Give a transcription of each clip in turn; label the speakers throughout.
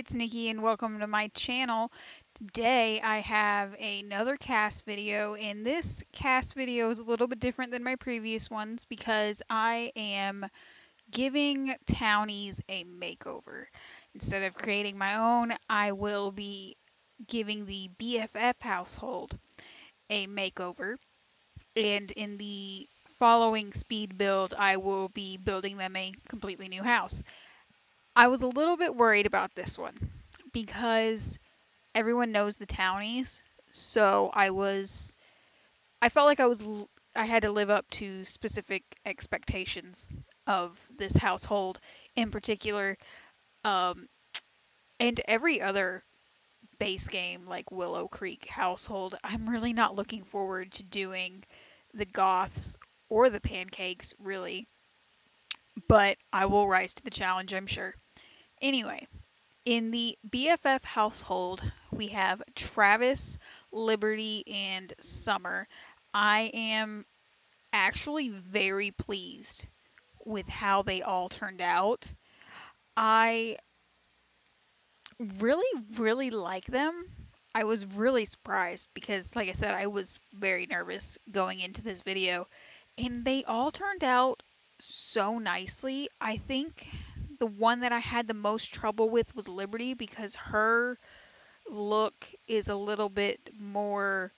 Speaker 1: it's Nikki and welcome to my channel. Today I have another cast video, and this cast video is a little bit different than my previous ones because I am giving townies a makeover. Instead of creating my own, I will be giving the BFF household a makeover, and in the following speed build, I will be building them a completely new house. I was a little bit worried about this one because everyone knows the townies, so I felt like I had to live up to specific expectations of this household in particular, um, and every other base game like Willow Creek household. I'm really not looking forward to doing the goths or the pancakes really, but I will rise to the challenge, I'm sure. Anyway, in the BFF household, we have Travis, Liberty, and Summer. I am actually very pleased with how they all turned out. I really, really like them. I was really surprised because, like I said, I was very nervous going into this video, and they all turned out so nicely. I think the one that I had the most trouble with was Liberty because her look is a little bit more.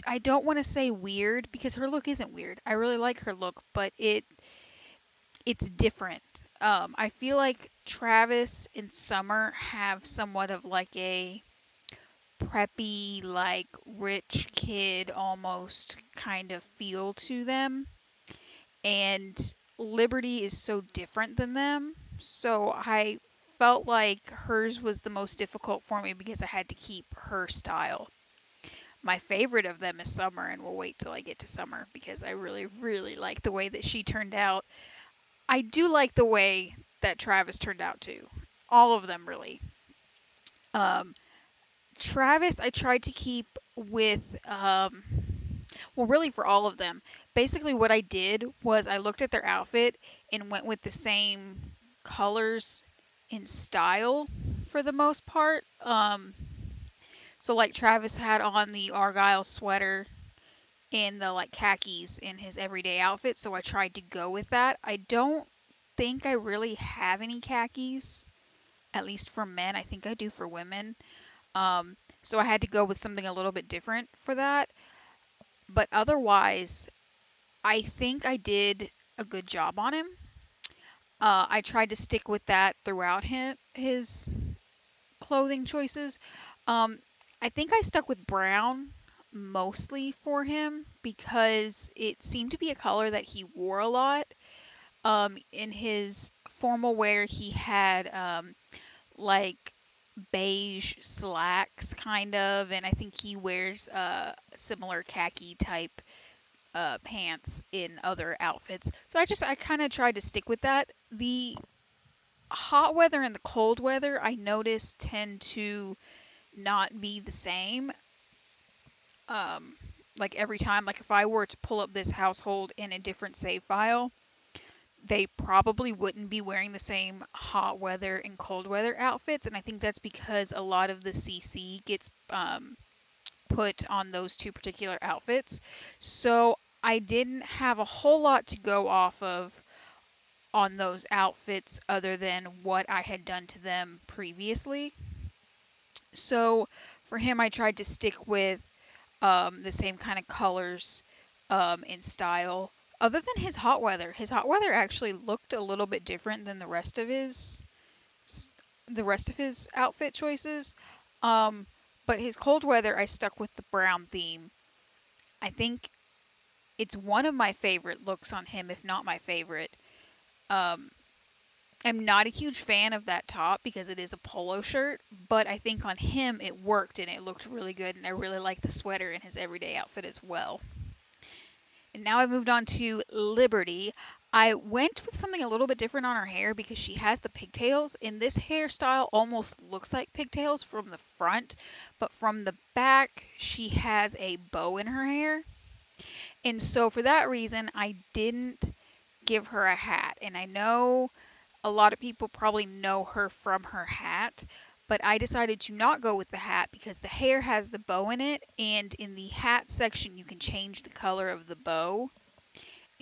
Speaker 1: I don't want to say weird because her look isn't weird. I really like her look, but it's different. I feel like Travis and Summer have somewhat of like a preppy, like rich kid almost kind of feel to them, and Liberty is so different than them. So I felt like hers was the most difficult for me because I had to keep her style. My favorite of them is Summer, and we'll wait till I get to Summer because I really, really like the way that she turned out. I do like the way that Travis turned out too. All of them really. Um, Travis, I tried to keep with, well, really for all of them. Basically, what I did was I looked at their outfit and went with the same colors and style for the most part. So like Travis had on the Argyle sweater and the like khakis in his everyday outfit, so I tried to go with that. I don't think I really have any khakis, at least for men. I think I do for women. So I had to go with something a little bit different for that. But otherwise, I think I did a good job on him. I tried to stick with that throughout his clothing choices. Um, I think I stuck with brown mostly for him because it seemed to be a color that he wore a lot. In his formal wear, he had like beige slacks, kind of, and I think he wears similar khaki type pants in other outfits. So I kind of tried to stick with that. The hot weather and the cold weather I noticed tend to not be the same. Um, like every time, like if I were to pull up this household in a different save file, they probably wouldn't be wearing the same hot weather and cold weather outfits, and I think that's because a lot of the CC gets put on those two particular outfits. So I didn't have a whole lot to go off of on those outfits other than what I had done to them previously. So for him, I tried to stick with the same kind of colors and style. Other than his hot weather actually looked a little bit different than the rest of his outfit choices. Um, but his cold weather, I stuck with the brown theme. I think it's one of my favorite looks on him, if not my favorite. Um, I'm not a huge fan of that top because it is a polo shirt, but I think on him it worked and it looked really good, and I really like the sweater in his everyday outfit as well. And now I moved on to Liberty. I went with something a little bit different on her hair because she has the pigtails, and this hairstyle almost looks like pigtails from the front, but from the back she has a bow in her hair. And so for that reason, I didn't give her a hat. And I know A lot of people probably know her from her hat, but I decided to not go with the hat because the hair has the bow in it, and in the hat section, you can change the color of the bow.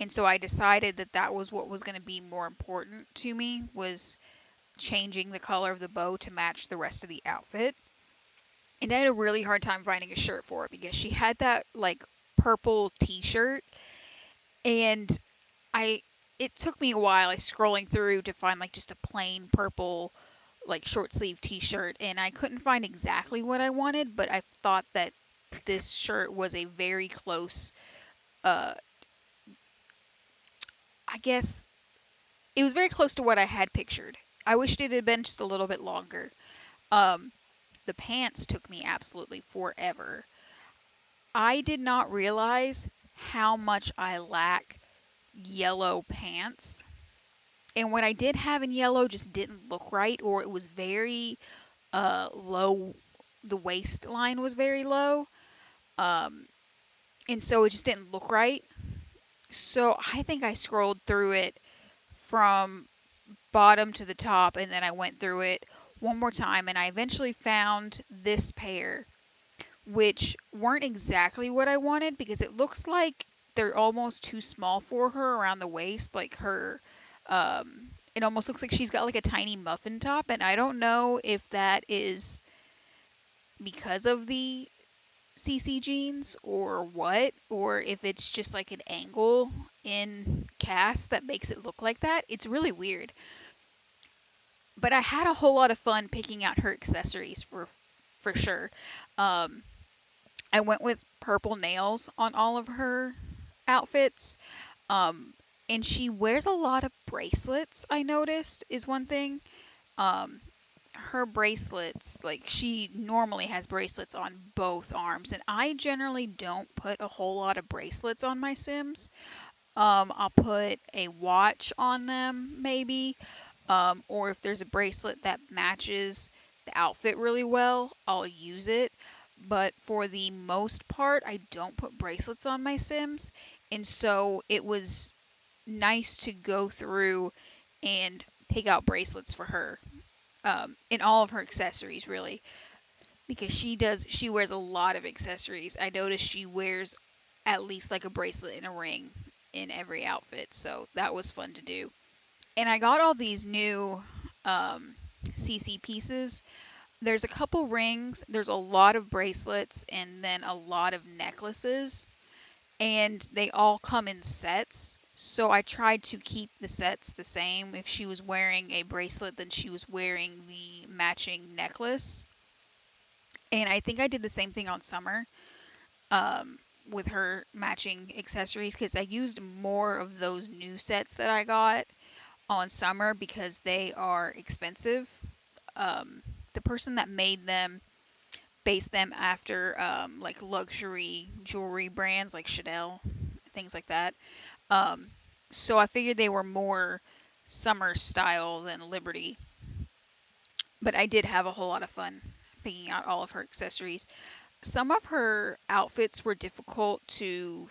Speaker 1: And so I decided that that was what was going to be more important to me, was changing the color of the bow to match the rest of the outfit. And I had a really hard time finding a shirt for it because she had that like purple t-shirt, and I it took me a while like scrolling through to find like just a plain purple like short sleeve t-shirt, and I couldn't find exactly what I wanted, but I thought that this shirt was a very close uh I guess it was very close to what I had pictured. I wished it had been just a little bit longer. Um the pants took me absolutely forever. I did not realize how much I lack yellow pants. And what I did have in yellow just didn't look right, or it was very low. The waistline was very low. Um, and so it just didn't look right. So I think I scrolled through it from bottom to the top, and then I went through it one more time, and I eventually found this pair, which weren't exactly what I wanted because it looks like they're almost too small for her around the waist. Like it almost looks like she's got like a tiny muffin top, and I don't know if that is because of the CC jeans or what, or if it's just like an angle in cast that makes it look like that. It's really weird. But I had a whole lot of fun picking out her accessories for sure. Um, I went with purple nails on all of her outfits. Um, and she wears a lot of bracelets, I noticed, is one thing. Um, her bracelets, like she normally has bracelets on both arms, and I generally don't put a whole lot of bracelets on my Sims. I'll put a watch on them, maybe, or if there's a bracelet that matches the outfit really well, I'll use it. But for the most part, I don't put bracelets on my Sims, and so it was nice to go through and pick out bracelets for her, in all of her accessories, really, because she wears a lot of accessories. I noticed she wears at least like a bracelet and a ring in every outfit, so that was fun to do. And I got all these new um, CC pieces. There's a couple rings, there's a lot of bracelets, and then a lot of necklaces, and they all come in sets. So I tried to keep the sets the same. If she was wearing a bracelet, then she was wearing the matching necklace. And I think I did the same thing on Summer, um, with her matching accessories, because I used more of those new sets that I got on Summer because they are expensive. The person that made them based them after like luxury jewelry brands like Chanel, things like that. Um, so I figured they were more Summer style than Liberty. But I did have a whole lot of fun picking out all of her accessories. Some of her outfits were difficult to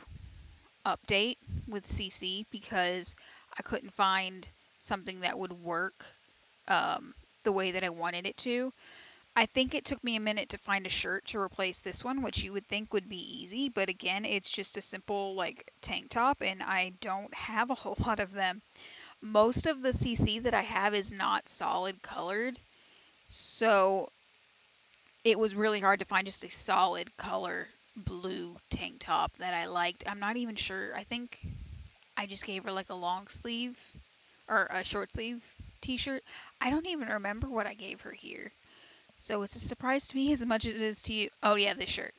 Speaker 1: update with CC because I couldn't find something that would work the way that I wanted it to. I think it took me a minute to find a shirt to replace this one, which you would think would be easy, but again, it's just a simple like tank top, and I don't have a whole lot of them. Most of the CC that I have is not solid colored, so it was really hard to find just a solid color blue tank top that I liked. I'm not even sure. I think I just gave her like a long sleeve or a short sleeve t-shirt. I don't even remember what I gave her here. So it's a surprise to me as much as it is to you. Oh yeah, this shirt.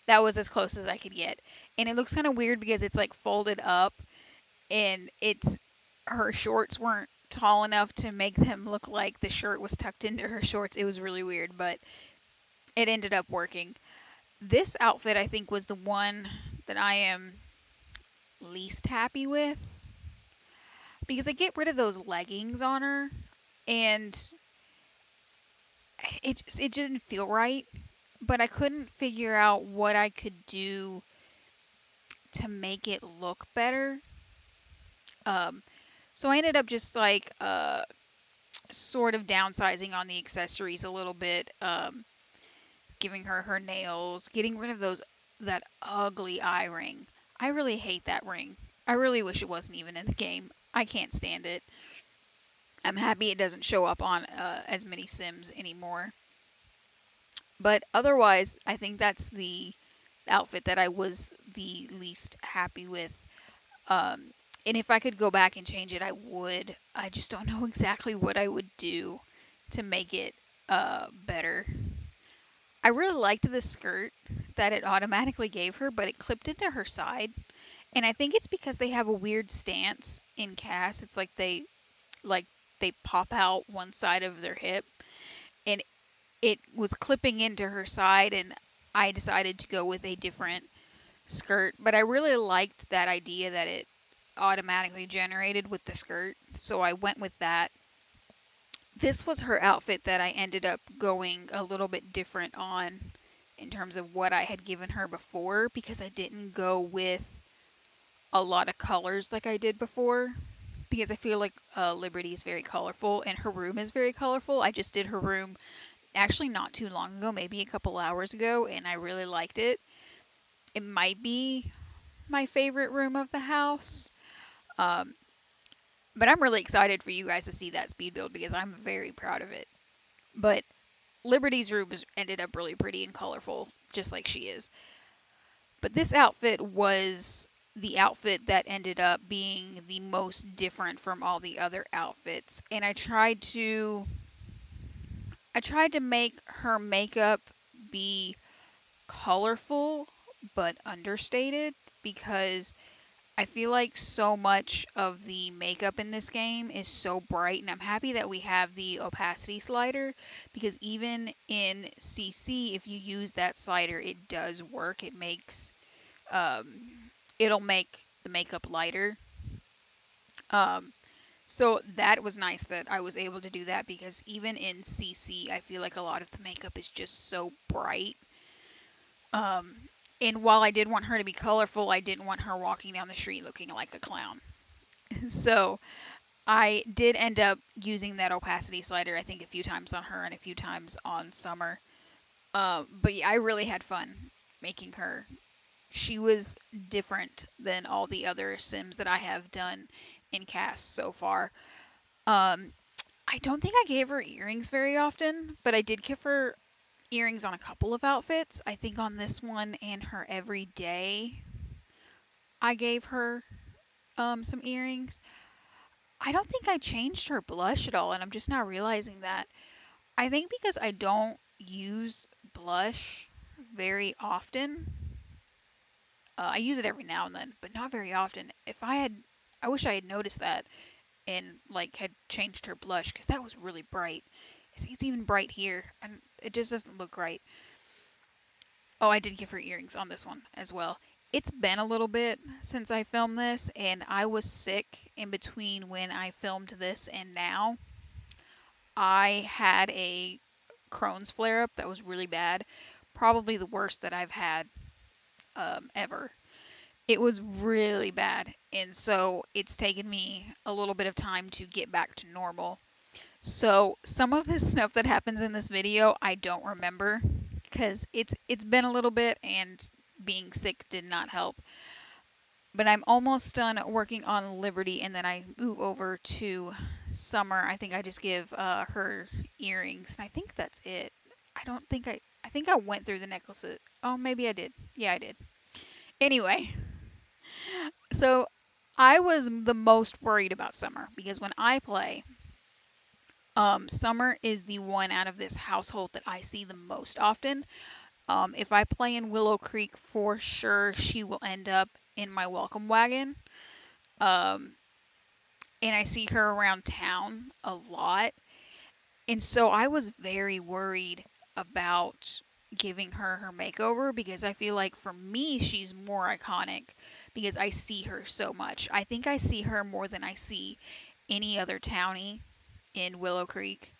Speaker 1: That was as close as I could get. And it looks kind of weird because it's like folded up, and it's her shorts weren't tall enough to make them look like the shirt was tucked into her shorts. It was really weird, but it ended up working. This outfit I think was the one that I am least happy with because I get rid of those leggings on her, and it didn't feel right, but I couldn't figure out what I could do to make it look better. Um, So I ended up just like sort of downsizing on the accessories a little bit, giving her her nails, getting rid of that ugly eye ring. I really hate that ring. I really wish it wasn't even in the game. I can't stand it. I'm happy it doesn't show up on as many Sims anymore. But otherwise, I think that's the outfit that I was the least happy with. Um, and if I could go back and change it, I would. I just don't know exactly what I would do to make it better. I really liked the skirt that it automatically gave her, but it clipped into her side. And I think it's because they have a weird stance in cast. It's like they pop out one side of their hip, and it was clipping into her side, and I decided to go with a different skirt. But I really liked that idea that it automatically generated with the skirt, so I went with that. This was her outfit that I ended up going a little bit different on in terms of what I had given her before, because I didn't go with a lot of colors like I did before, because I feel like Liberty is very colorful and her room is very colorful. I just did her room actually not too long ago, maybe a couple hours ago, and I really liked it. It might be my favorite room of the house. Um, but I'm really excited for you guys to see that speed build because I'm very proud of it. But Liberty's room ended up really pretty and colorful, just like she is. But this outfit was the outfit that ended up being the most different from all the other outfits. And I tried to make her makeup be colorful but understated, because I feel like so much of the makeup in this game is so bright, and I'm happy that we have the opacity slider, because even in CC, if you use that slider, it does work. Um, it'll make the makeup lighter. Um, so that was nice that I was able to do that, because even in CC, I feel like a lot of the makeup is just so bright. Um, and while I did want her to be colorful, I didn't want her walking down the street looking like a clown. So I did end up using that opacity slider, I think, a few times on her and a few times on Summer. But yeah, I really had fun making her. She was different than all the other Sims that I have done in cast so far. Um, I don't think I gave her earrings very often, but I did give her earrings on a couple of outfits. I think on this one and her everyday, I gave her some earrings. I don't think I changed her blush at all, and I'm just now realizing that. I think because I don't use blush very often. I use it every now and then, but not very often. I wish I had noticed that and like had changed her blush, because that was really bright. It's even bright here, and it just doesn't look right. Oh, I did give her earrings on this one as well. It's been a little bit since I filmed this, and I was sick in between when I filmed this and now. I had a Crohn's flare up that was really bad, probably the worst that I've had ever. It was really bad, and so it's taken me a little bit of time to get back to normal. So some of this stuff that happens in this video, I don't remember, because it's been a little bit, and being sick did not help. But I'm almost done working on Liberty, and then I move over to Summer. I think I just give her earrings, and I think that's it. I think I went through the necklaces. Oh, maybe I did. Yeah, I did. Anyway, so I was the most worried about Summer, because when I play, Summer is the one out of this household that I see the most often. If I play in Willow Creek, for sure she will end up in my welcome wagon. Um, and I see her around town a lot. And so I was very worried about giving her makeover, because I feel like for me she's more iconic because I see her so much. I think I see her more than I see any other townie in Willow Creek.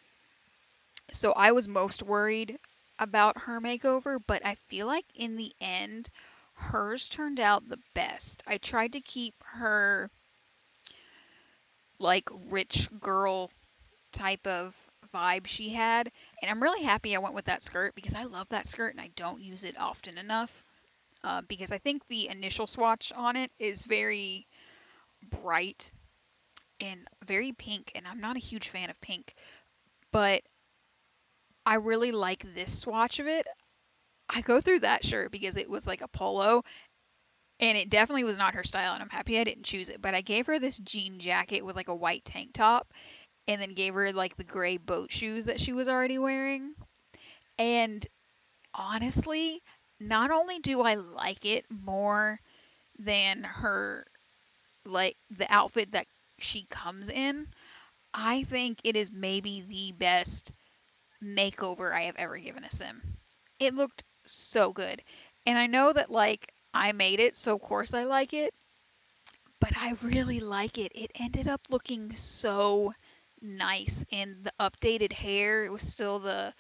Speaker 1: So I was most worried about her makeover, but I feel like in the end hers turned out the best. I tried to keep her like rich girl type of vibe she had. And I'm really happy I went with that skirt because I love that skirt and I don't use it often enough. Because I think the initial swatch on it is very bright and very pink, and I'm not a huge fan of pink, but I really like this swatch of it. I go through that shirt because it was like a polo, and it definitely was not her style, and I'm happy I didn't choose it. But I gave her this jean jacket with like a white tank top, and then gave her like the gray boat shoes that she was already wearing. And honestly, not only do I like it more than her, like the outfit that she comes in, I think it is maybe the best makeover I have ever given a sim. It looked so good. And I know that like I made it, so of course I like it, but I really like it. It ended up looking so nice, and the updated hair, it was still the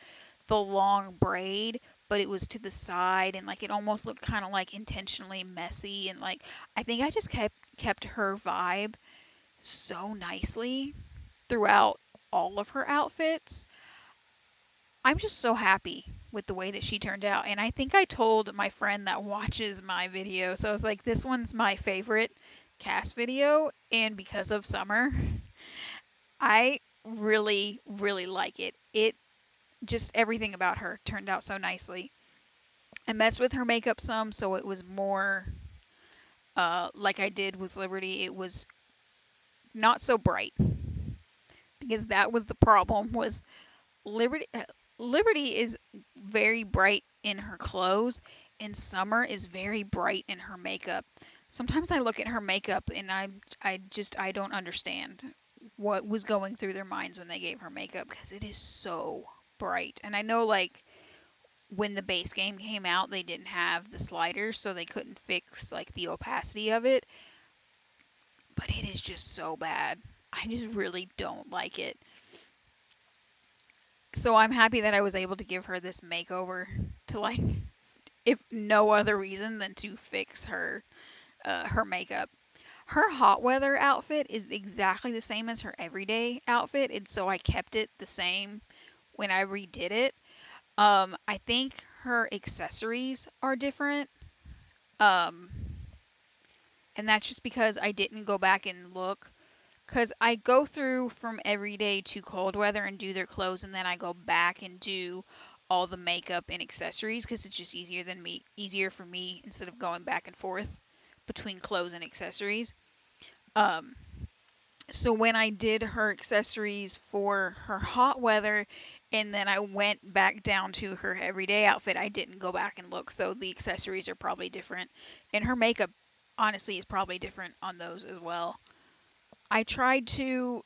Speaker 1: long braid, but it was to the side, and like it almost looked kind of like intentionally messy, and like I think I just kept her vibe so nicely throughout all of her outfits. I'm just so happy with the way that she turned out. And I think I told my friend that watches my video, so I was like, this one's my favorite cast video. And because of Summer, I really, really like it. It just everything about her turned out so nicely. I messed with her makeup some, so it was more like I did with Liberty. It was not so bright because that was the problem. Was Liberty Liberty is very bright in her clothes, and Summer is very bright in her makeup. Sometimes I look at her makeup and I don't understand what was going through their minds when they gave her makeup because it is so bright. And I know like when the base game came out, they didn't have the sliders, so they couldn't fix like the opacity of it, but it is just so bad. I just really don't like it. So I'm happy that I was able to give her this makeover to like, if no other reason than to fix her makeup. Her hot weather outfit is exactly the same as her everyday outfit, and so I kept it the same when I redid it. I think her accessories are different. Um, and that's just because I didn't go back and look. Because I go through from everyday to cold weather and do their clothes, and then I go back and do all the makeup and accessories because it's just easier for me instead of going back and forth between clothes and accessories. Um, so when I did her accessories for her hot weather, and then I went back down to her everyday outfit, I didn't go back and look. So the accessories are probably different, and her makeup honestly is probably different on those as well. I tried to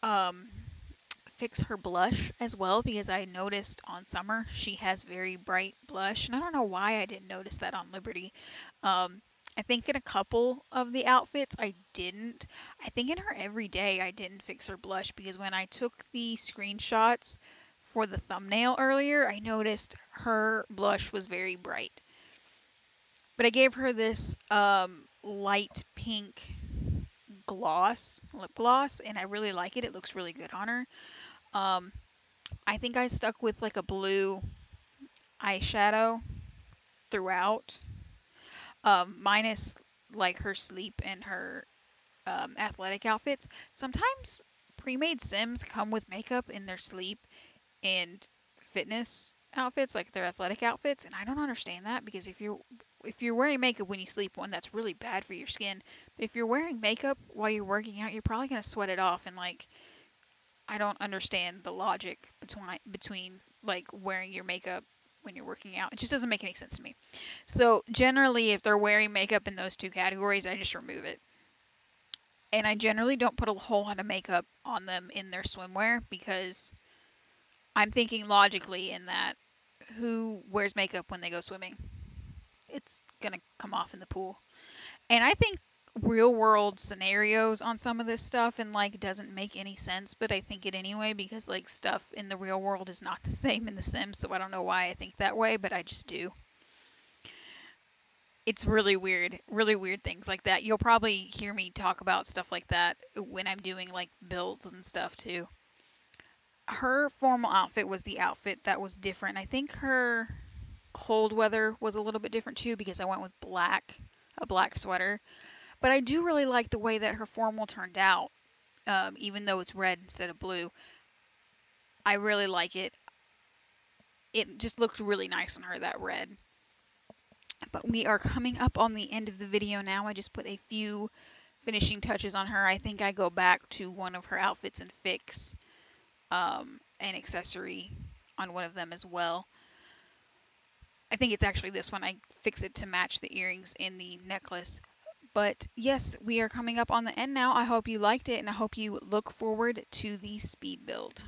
Speaker 1: um, fix her blush as well because I noticed on Summer she has very bright blush, and I don't know why I didn't notice that on Liberty. Um, I think in a couple of the outfits I didn't. I think in her everyday I didn't fix her blush because when I took the screenshots for the thumbnail earlier, I noticed her blush was very bright. But I gave her this light pink lip gloss, and I really like it. It looks really good on her. Um, I think I stuck with like a blue eyeshadow throughout, minus like her sleep and her athletic outfits. Sometimes pre-made Sims come with makeup in their sleep and fitness outfits, like their athletic outfits, and I don't understand that because if you're wearing makeup when you sleep, one, that's really bad for your skin. But if you're wearing makeup while you're working out, you're probably gonna sweat it off, and like I don't understand the logic between like wearing your makeup when you're working out. It just doesn't make any sense to me. So generally, if they're wearing makeup in those two categories, I just remove it. And I generally don't put a whole lot of makeup on them in their swimwear because I'm thinking logically in that who wears makeup when they go swimming? It's gonna come off in the pool. And I think real world scenarios on some of this stuff and like doesn't make any sense, but I think it anyway because like stuff in the real world is not the same in the Sims, so I don't know why I think that way, but I just do. It's really weird things like that. You'll probably hear me talk about stuff like that when I'm doing like builds and stuff too. Her formal outfit was the outfit that was different. I think her cold weather was a little bit different too because I went with black, a black sweater. But I do really like the way that her formal turned out, even though it's red instead of blue. I really like it. It just looked really nice on her, that red. But we are coming up on the end of the video now. I just put a few finishing touches on her. I think I go back to one of her outfits and fix an accessory on one of them as well. I think it's actually this one. I fix it to match the earrings in the necklace. But yes, we are coming up on the end now. I hope you liked it, and I hope you look forward to the speed build.